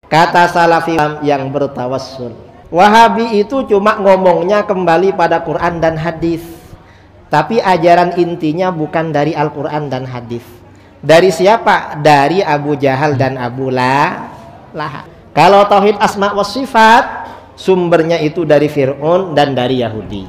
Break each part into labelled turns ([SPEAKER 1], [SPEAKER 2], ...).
[SPEAKER 1] Kata Salafi yang bertawassul. Wahabi itu cuma ngomongnya kembali pada Quran dan hadis. Tapi ajaran intinya bukan dari Al-Quran dan hadis. Dari siapa? Dari Abu Jahal dan Abu Lahab. Kalau tauhid asma wa sifat, sumbernya itu dari Fir'aun dan dari Yahudi.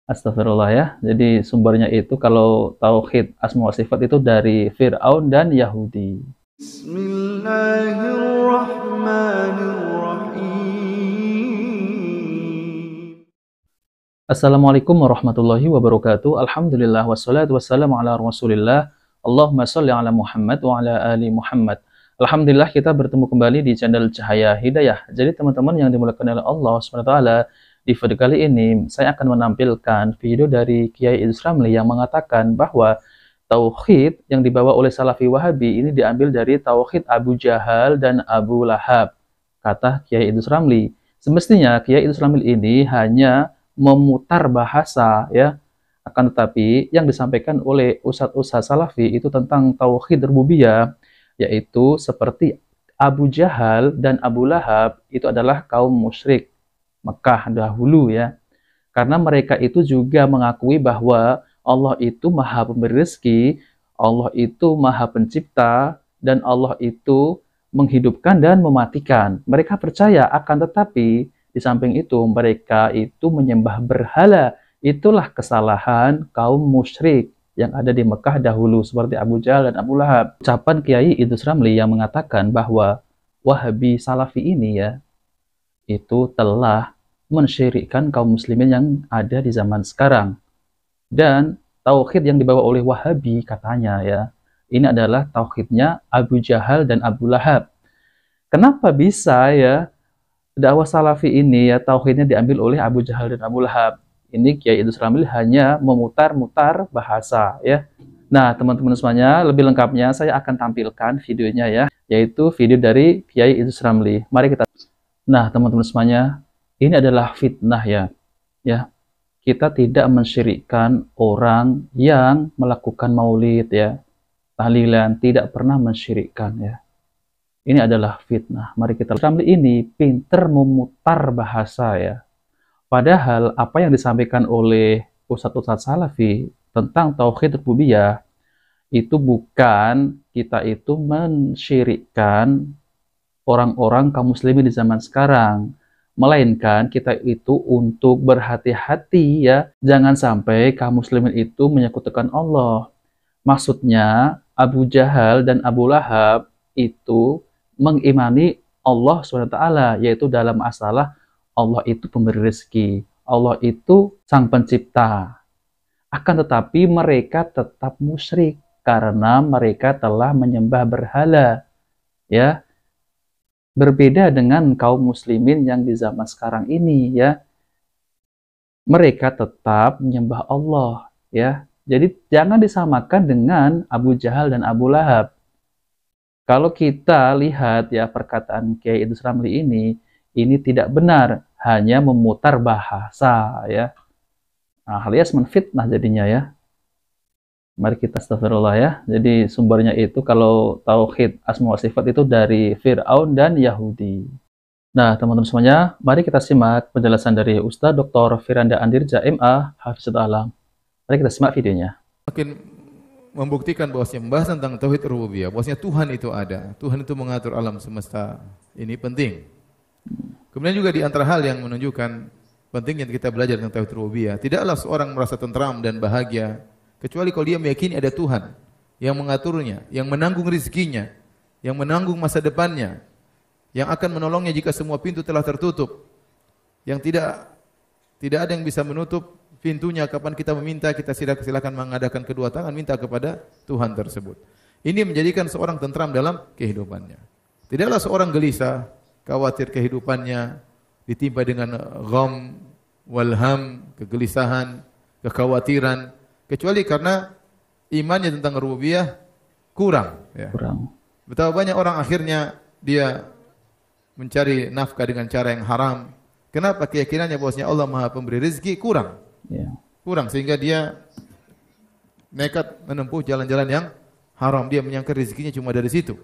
[SPEAKER 2] Astagfirullah ya. Jadi sumbernya itu kalau tauhid asma wa sifat itu dari Fir'aun dan Yahudi. Bismillahirrahmanirrahim. Assalamualaikum warahmatullahi wabarakatuh. Alhamdulillah wassalatu wassalamu ala Rasulillah. Allahumma sholli ala Muhammad wa ala ali Muhammad. Alhamdulillah kita bertemu kembali di channel Cahaya Hidayah. Jadi teman-teman yang dimuliakan oleh Allah SWT, di video kali ini saya akan menampilkan video dari Kiai Idrus Ramli yang mengatakan bahwa tauhid yang dibawa oleh Salafi Wahabi ini diambil dari tauhid Abu Jahal dan Abu Lahab. Kata Kiai Idrus Ramli, semestinya Kiai Idrus Ramli ini hanya memutar bahasa ya. Akan tetapi yang disampaikan oleh ustadz-ustadz Salafi itu tentang tauhid rububiyah, yaitu seperti Abu Jahal dan Abu Lahab itu adalah kaum musyrik Mekah dahulu ya. Karena mereka itu juga mengakui bahwa Allah itu maha pemberi rezeki, Allah itu maha pencipta, dan Allah itu menghidupkan dan mematikan. Mereka percaya, akan tetapi di samping itu mereka itu menyembah berhala. Itulah kesalahan kaum musyrik yang ada di Mekah dahulu seperti Abu Jahal dan Abu Lahab. Ucapan Kiai Idrus Ramli yang mengatakan bahwa Wahabi Salafi ini ya, itu telah mensyirikkan kaum muslimin yang ada di zaman sekarang. Dan tauhid yang dibawa oleh Wahabi katanya ya, ini adalah tauhidnya Abu Jahal dan Abu Lahab. Kenapa bisa ya dakwah Salafi ini ya tauhidnya diambil oleh Abu Jahal dan Abu Lahab? Ini Kiai Idrus Ramli hanya memutar-mutar bahasa ya. Nah teman-teman semuanya, lebih lengkapnya saya akan tampilkan videonya ya, yaitu video dari Kiai Idrus Ramli. Mari kita. Nah teman-teman semuanya, ini adalah fitnah ya. Kita tidak mensyirikkan orang yang melakukan maulid ya, tahlilan, tidak pernah mensyirikkan ya. Ini adalah fitnah. Mari kita. Ramli ini pinter memutar bahasa ya. Padahal apa yang disampaikan oleh ustadz-ustadz Salafi tentang tauhid rububiyah itu bukan kita itu mensyirikkan orang-orang kaum muslimin di zaman sekarang. Melainkan kita itu untuk berhati-hati ya, jangan sampai kaum muslimin itu menyekutukan Allah. Maksudnya Abu Jahal dan Abu Lahab itu mengimani Allah SWT, yaitu dalam masalah Allah itu pemberi rezeki, Allah itu sang pencipta. Akan tetapi mereka tetap musyrik karena mereka telah menyembah berhala ya. Berbeda dengan kaum muslimin yang di zaman sekarang ini ya, mereka tetap menyembah Allah ya. Jadi jangan disamakan dengan Abu Jahal dan Abu Lahab. Kalau kita lihat ya perkataan Kiai Idrus Ramli ini tidak benar, hanya memutar bahasa ya, alias menfitnah jadinya ya. Mari kita astagfirullah ya. Jadi sumbernya itu kalau tauhid asma wa sifat itu dari Fir'aun dan Yahudi. Nah teman-teman semuanya, mari kita simak penjelasan dari Ustadz Dr. Firanda Andirja MA Hafizul Alam. Mari kita simak videonya.
[SPEAKER 3] Makin membuktikan bahwasanya membahas tentang tauhid rububiyah, bahwasanya Tuhan itu ada, Tuhan itu mengatur alam semesta, ini penting. Kemudian juga di antara hal yang menunjukkan pentingnya kita belajar tentang tauhid rububiyah, tidaklah seorang merasa tentram dan bahagia kecuali kalau dia meyakini ada Tuhan yang mengaturnya, yang menanggung rezekinya, yang menanggung masa depannya, yang akan menolongnya jika semua pintu telah tertutup, yang tidak ada yang bisa menutup pintunya kapan kita meminta, kita silakan mengadakan kedua tangan minta kepada Tuhan tersebut. Ini menjadikan seorang tentram dalam kehidupannya. Tidaklah seorang gelisah, khawatir kehidupannya ditimpa dengan gham, walham, kegelisahan, kekhawatiran, kecuali karena imannya tentang rububiyah kurang. Ya.
[SPEAKER 2] Kurang.
[SPEAKER 3] Betapa banyak orang akhirnya dia mencari nafkah dengan cara yang haram. Kenapa? Keyakinannya bahwasanya Allah Maha Pemberi rezeki kurang.
[SPEAKER 2] Ya.
[SPEAKER 3] Kurang sehingga dia nekat menempuh jalan-jalan yang haram. Dia menyangka rezekinya cuma dari situ.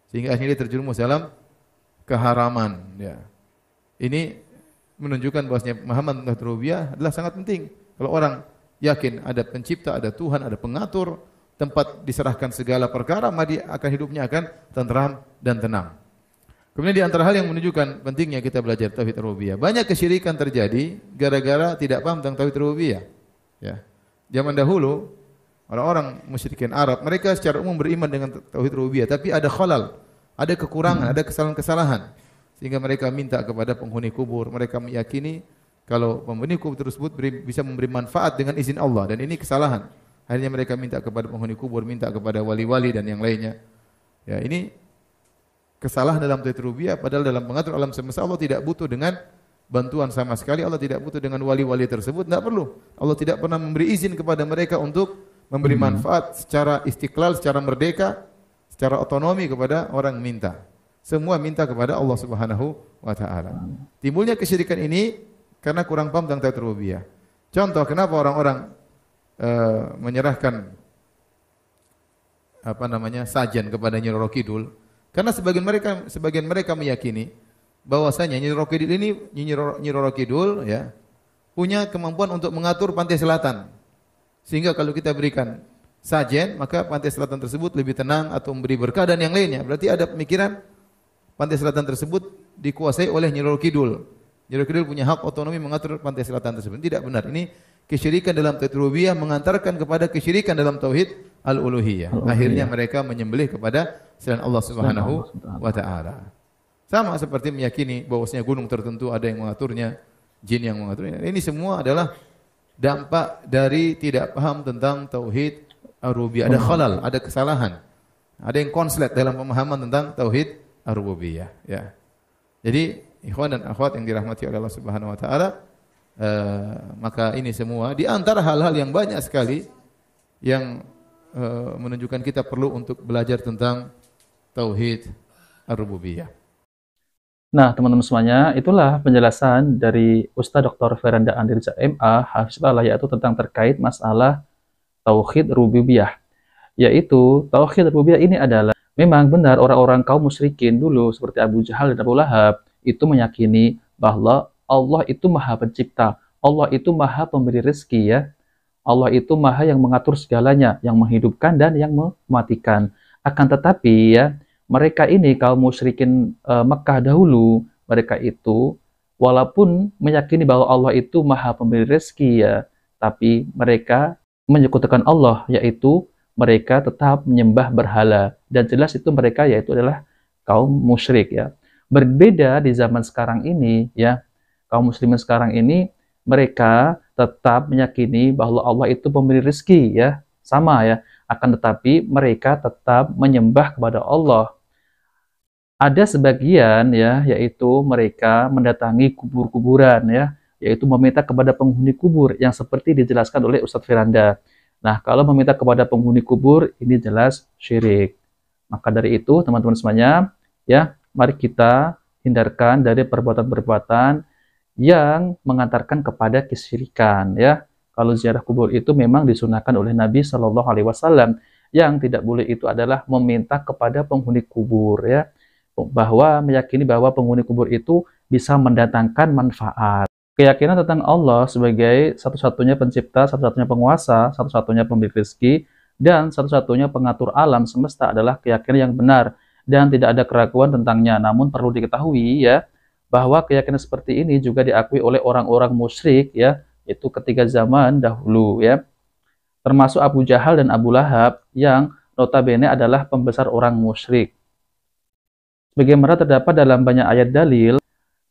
[SPEAKER 3] Sehingga akhirnya dia terjerumus dalam keharaman. Ya. Ini menunjukkan bahwasanya pemahaman tentang rububiyah adalah sangat penting. Kalau orang yakin ada pencipta, ada Tuhan, ada pengatur, tempat diserahkan segala perkara, maka dia akan hidupnya akan tenteram dan tenang. Kemudian di antara hal yang menunjukkan pentingnya kita belajar tauhid rububiyah, banyak kesyirikan terjadi gara-gara tidak paham tentang tauhid rububiyah. Ya. Zaman dahulu orang-orang musyrikin Arab, mereka secara umum beriman dengan tauhid rububiyah, tapi ada khalal, ada kekurangan, ada kesalahan-kesalahan. Sehingga mereka minta kepada penghuni kubur, mereka meyakini kalau penghuni kubur tersebut bisa memberi manfaat dengan izin Allah, dan ini kesalahan. Akhirnya mereka minta kepada penghuni kubur, minta kepada wali-wali dan yang lainnya. Ya, ini kesalahan dalam tauhid rububiyah, padahal dalam mengatur alam semesta Allah tidak butuh dengan bantuan sama sekali, Allah tidak butuh dengan wali-wali tersebut, tidak perlu. Allah tidak pernah memberi izin kepada mereka untuk memberi manfaat secara istiqlal, secara merdeka, secara otonomi kepada orang minta. Semua minta kepada Allah Subhanahu wa taala. Timbulnya kesyirikan ini karena kurang paham tentang tauhid rububiyah. Contoh kenapa orang-orang menyerahkan sajen kepada Nyi Roro Kidul? Karena sebagian mereka meyakini bahwasanya Nyi Roro Kidul ya punya kemampuan untuk mengatur pantai selatan. Sehingga kalau kita berikan sajen, maka pantai selatan tersebut lebih tenang atau memberi berkah dan yang lainnya. Berarti ada pemikiran pantai selatan tersebut dikuasai oleh Nyi Roro Kidul. Nyi Roro Kidul punya hak otonomi mengatur pantai selatan tersebut. Tidak benar. Ini kesyirikan dalam tauhid rububiyah mengantarkan kepada kesyirikan dalam tauhid al-uluhiyah. Akhirnya mereka menyembelih kepada selain Allah Subhanahu wa taala. Sama seperti meyakini bahwasanya gunung tertentu ada yang mengaturnya, jin yang mengaturnya. Ini semua adalah dampak dari tidak paham tentang tauhid ar-rububiyah. Ada khalal, ada kesalahan. Ada yang konslet dalam pemahaman tentang tauhid ar-rububiyah, ya. Jadi, ikhwan dan akhwat yang dirahmati oleh Allah Subhanahu wa taala, maka ini semua di antara hal-hal yang banyak sekali yang menunjukkan kita perlu untuk belajar tentang tauhid ar-rububiyah.
[SPEAKER 2] Nah, teman-teman semuanya, itulah penjelasan dari Ustaz Dr. Firanda Andirja MA Hafizahullah, yaitu tentang terkait masalah tauhid rububiyah. Yaitu tauhid rububiyah ini adalah memang benar orang-orang kaum musyrikin dulu seperti Abu Jahal dan Abu Lahab itu meyakini bahwa Allah itu Maha Pencipta, Allah itu Maha Pemberi rezeki, ya. Allah itu Maha yang mengatur segalanya, yang menghidupkan dan yang mematikan. Akan tetapi ya, mereka ini kaum musyrikin Mekah dahulu, mereka itu walaupun meyakini bahwa Allah itu Maha Pemberi rezeki, ya, tapi mereka menyekutukan Allah, yaitu mereka tetap menyembah berhala, dan jelas itu mereka yaitu adalah kaum musyrik, ya. Berbeda di zaman sekarang ini, ya, kaum muslimin sekarang ini mereka tetap meyakini bahwa Allah itu pemberi rezeki, ya, sama, ya. Akan tetapi mereka tetap menyembah kepada Allah. Ada sebagian, ya, yaitu mereka mendatangi kubur-kuburan, ya, yaitu meminta kepada penghuni kubur yang seperti dijelaskan oleh Ustadz Firanda. Nah, kalau meminta kepada penghuni kubur ini jelas syirik. Maka dari itu, teman-teman semuanya, ya, mari kita hindarkan dari perbuatan-perbuatan yang mengantarkan kepada kesyirikan, ya. Kalau ziarah kubur itu memang disunahkan oleh Nabi Shallallahu Alaihi Wasallam. Yang tidak boleh itu adalah meminta kepada penghuni kubur, ya, bahwa meyakini bahwa penghuni kubur itu bisa mendatangkan manfaat. Keyakinan tentang Allah sebagai satu-satunya pencipta, satu-satunya penguasa, satu-satunya pemberi rezeki, dan satu-satunya pengatur alam semesta adalah keyakinan yang benar dan tidak ada keraguan tentangnya. Namun perlu diketahui, ya, bahwa keyakinan seperti ini juga diakui oleh orang-orang musyrik, ya, itu ketika zaman dahulu, ya, termasuk Abu Jahal dan Abu Lahab yang notabene adalah pembesar orang musyrik. Sebagaimana terdapat dalam banyak ayat dalil.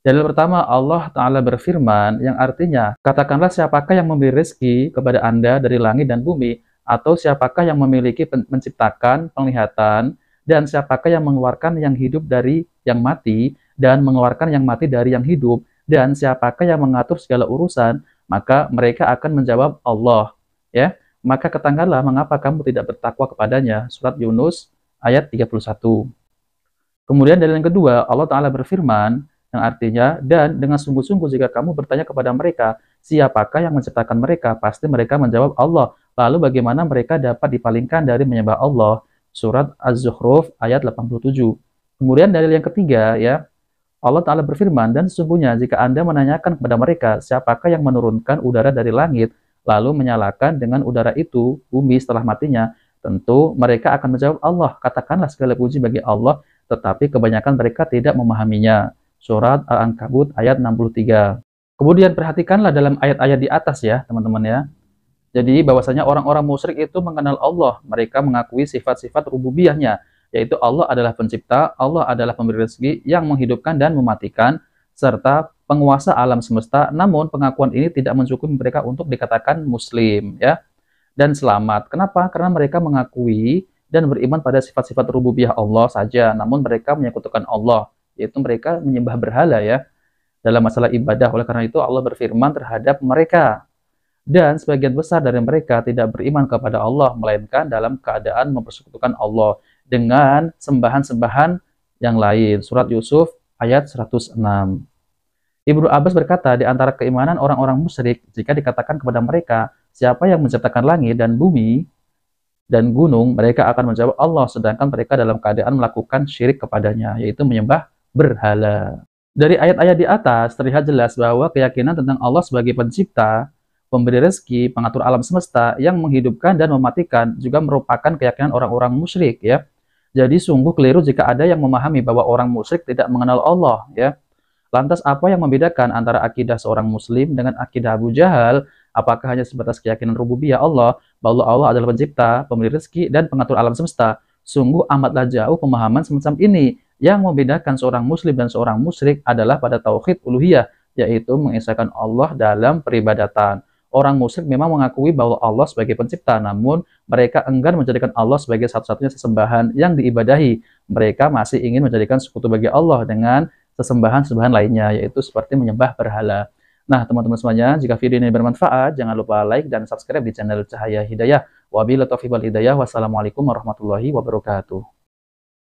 [SPEAKER 2] Dalil pertama, Allah Ta'ala berfirman yang artinya, katakanlah siapakah yang memberi rezeki kepada Anda dari langit dan bumi, atau siapakah yang memiliki menciptakan penglihatan, dan siapakah yang mengeluarkan yang hidup dari yang mati, dan mengeluarkan yang mati dari yang hidup, dan siapakah yang mengatur segala urusan, maka mereka akan menjawab Allah, ya. Maka katakanlah mengapa kamu tidak bertakwa kepadanya. Surat Yunus ayat 31. Kemudian dalil yang kedua, Allah Ta'ala berfirman yang artinya, dan dengan sungguh-sungguh jika kamu bertanya kepada mereka, siapakah yang menciptakan mereka? Pasti mereka menjawab Allah. Lalu bagaimana mereka dapat dipalingkan dari menyembah Allah? Surat Az-Zukhruf ayat 87. Kemudian dalil yang ketiga, ya, Allah Ta'ala berfirman, dan sesungguhnya jika Anda menanyakan kepada mereka siapakah yang menurunkan udara dari langit, lalu menyalakan dengan udara itu bumi setelah matinya, tentu mereka akan menjawab Allah. Katakanlah segala puji bagi Allah, tetapi kebanyakan mereka tidak memahaminya. Surat Al-Ankabut ayat 63. Kemudian perhatikanlah dalam ayat-ayat di atas ya teman-teman ya. Jadi bahwasanya orang-orang musyrik itu mengenal Allah. Mereka mengakui sifat-sifat rububiyahnya, yaitu Allah adalah pencipta, Allah adalah pemberi rezeki yang menghidupkan dan mematikan, serta penguasa alam semesta. Namun pengakuan ini tidak mencukupi mereka untuk dikatakan muslim ya dan selamat. Kenapa? Karena mereka mengakui dan beriman pada sifat-sifat rububiyah Allah saja, namun mereka menyekutukan Allah, yaitu mereka menyembah berhala ya dalam masalah ibadah. Oleh karena itu Allah berfirman terhadap mereka, dan sebagian besar dari mereka tidak beriman kepada Allah, melainkan dalam keadaan mempersekutukan Allah dengan sembahan-sembahan yang lain. Surat Yusuf ayat 106. Ibnu Abbas berkata, di antara keimanan orang-orang musyrik, jika dikatakan kepada mereka, siapa yang menciptakan langit dan bumi dan gunung, mereka akan menjawab Allah, sedangkan mereka dalam keadaan melakukan syirik kepadanya, yaitu menyembah berhala. Dari ayat-ayat di atas terlihat jelas bahwa keyakinan tentang Allah sebagai pencipta, pemberi rezeki, pengatur alam semesta, yang menghidupkan dan mematikan juga merupakan keyakinan orang-orang musyrik ya. Jadi sungguh keliru jika ada yang memahami bahwa orang musyrik tidak mengenal Allah ya. Lantas apa yang membedakan antara akidah seorang muslim dengan akidah Abu Jahal? Apakah hanya sebatas keyakinan rububiyah Allah, bahwa Allah adalah pencipta, pemberi rezeki, dan pengatur alam semesta? Sungguh amatlah jauh pemahaman semacam ini. Yang membedakan seorang muslim dan seorang musyrik adalah pada tauhid uluhiyah, yaitu mengesahkan Allah dalam peribadatan. Orang musyrik memang mengakui bahwa Allah sebagai pencipta, namun mereka enggan menjadikan Allah sebagai satu-satunya sesembahan yang diibadahi. Mereka masih ingin menjadikan sekutu bagi Allah dengan sesembahan-sembahan lainnya, yaitu seperti menyembah berhala. Nah, teman-teman semuanya, jika video ini bermanfaat, jangan lupa like dan subscribe di channel Cahaya Hidayah. Wabillahi taufiq wal hidayah. Wassalamualaikum warahmatullahi wabarakatuh.